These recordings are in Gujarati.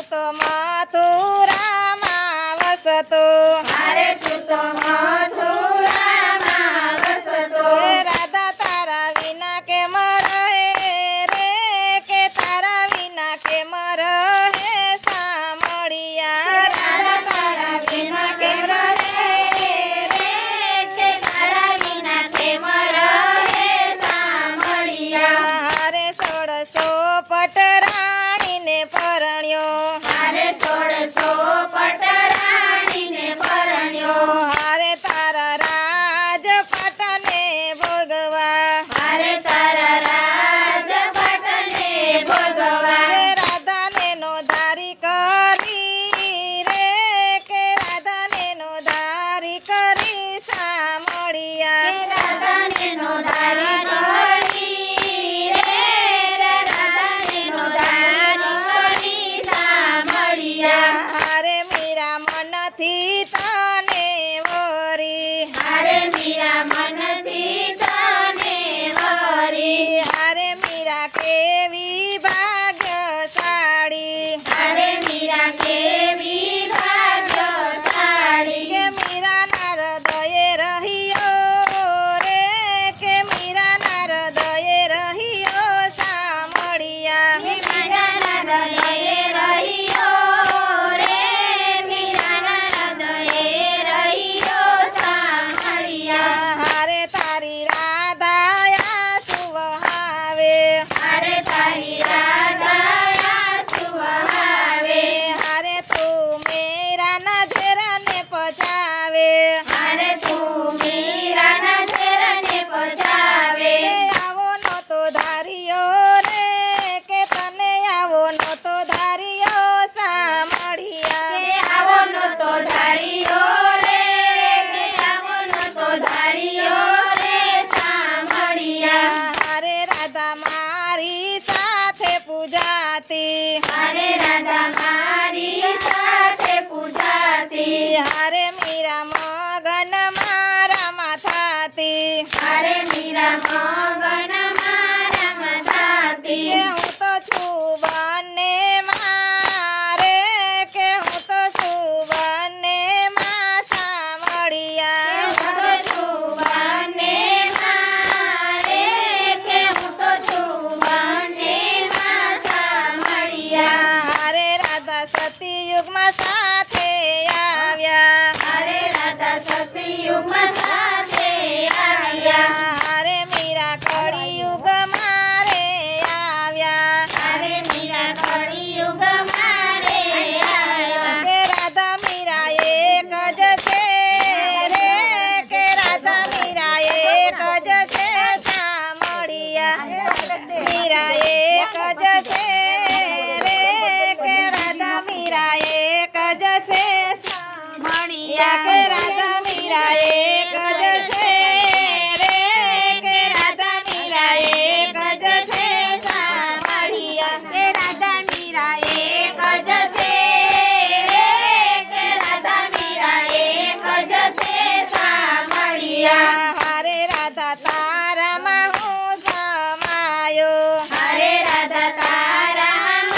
તો મથુરામાં વસતો અરે તું તો મથુરામાં વસતો હે રાધા તારા વિના કેમ રહે રે કે તારા વિના કેમ રહે સામળિયા રાધા તારા વિના કેમ રહે રે કે તારા વિના કેમ રહે સામળિયા હારે 1600 પટરાણીને પરણ્યો મારે 1600 પટરાણીને પરણ્યો હારે તારા રાજપટને ભોગવા મારે તારા રાજપટને ભોગવા હે રાધાને નો ધારી કરી રે કે રાધાને નો ધારી કરી સામળિયા રાધાને નો ધારી કરી રે રાધાને નો ધારી કરી સામળિયા હારે મીરા મનથી તને વરી હારે મીરા મનથી તને વરી હારે મીરા કેવી ભાગ્યશાળી હારે મીરા કેવી ભાગ્યશાળી કે મીરા ના હૃદયે રહ્યો રે કે મીરા ના હૃદયે રહ્યો સામળિયા મીરાના હૃદયે રહ્યો રે મીરાના હૃદયે રહ્યો સામળિયા હારે તારી રાધાયા સુવહાવે હારે તારી રાધાયા સુવહાવે હારે તું મેરા નજરને પચાવે હારે તું મીરાના ઝેરને પજાવે કે આવો નતો ધાર્યો રે કે તને આવો નતો ધાર્યો સામળિયા કે આવો નતો ધાર્યો રે કે આવો નતો ધાર્યો રે સામળિયા હારે રાધા મારી સાથે પૂજાતી હારે રાધા મારી સાથે પૂજાતી હારે મીરા મગન મારા માથાતી હારે મીરા મગન મારા કે મથાતી હું તો છું બંને મારે કે હું તો છું બંને માં સામળિયા હું તો છું બંને મારે કે હું તો છું બંને માં સામળિયા હારે રાધા સતયુગમાં સાથે આવ્યા હારે રાધા સતયુગમાં સાથે આવ્યા હારે મીરા કળિયુગ મારે આવ્યા હારે મીરા કળિયુગ મારે આવ્યા કે રાધા મીરા એક જ છે રે કે રાધા મીરા એક જ છે સામળિયા મીરા એક જ છે રે કે રાધા મીરા એક જ છે સામળિયા કે રાધા મીરા એક જ છે રે કે રાધા મીરા એક જ છે સામળિયા કે રાધા મીરા એક જ છે કે રાધા મીરા એક જ છે સામળિયા હારે રાધા તારામાં હું સમાયો હારે રાધા તારામાં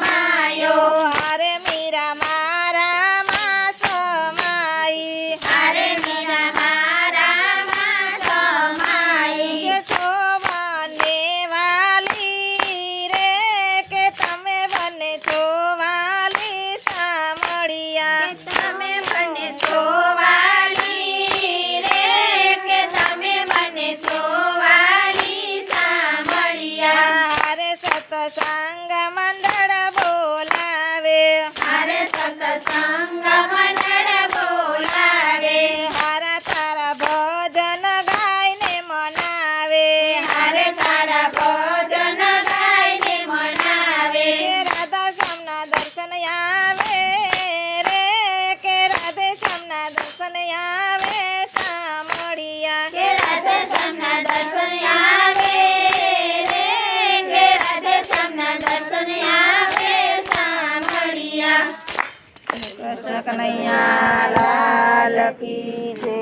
માયો હારે મીરા મારામાં સમાઈ હારે મીરા મારામાં સમાઈ કે સોમને વાલી રે કે તમે બંને છો વાલી સામળિયા તમે મને સોવાલી રે કે તમે મને સોવાલી સામળિયા હારે સત્સંગ મંડળ બોલાવે હારે સત્સંગ મંડળ બોલાવે હારા તારા ભજન ગાઈને મનાવે હારે તારા ભજન ગાઈને મનાવે કે રાધા શ્યામના દર્શન આવે રે કે રાધે શ્યામના દર્શન આવે સામળિયા કે રાધે શ્યામના દર્શન આવે રે કે રાધે શ્યામના દર્શન આવે સામળિયા કૃષ્ણ કનૈયા લાલ કી જય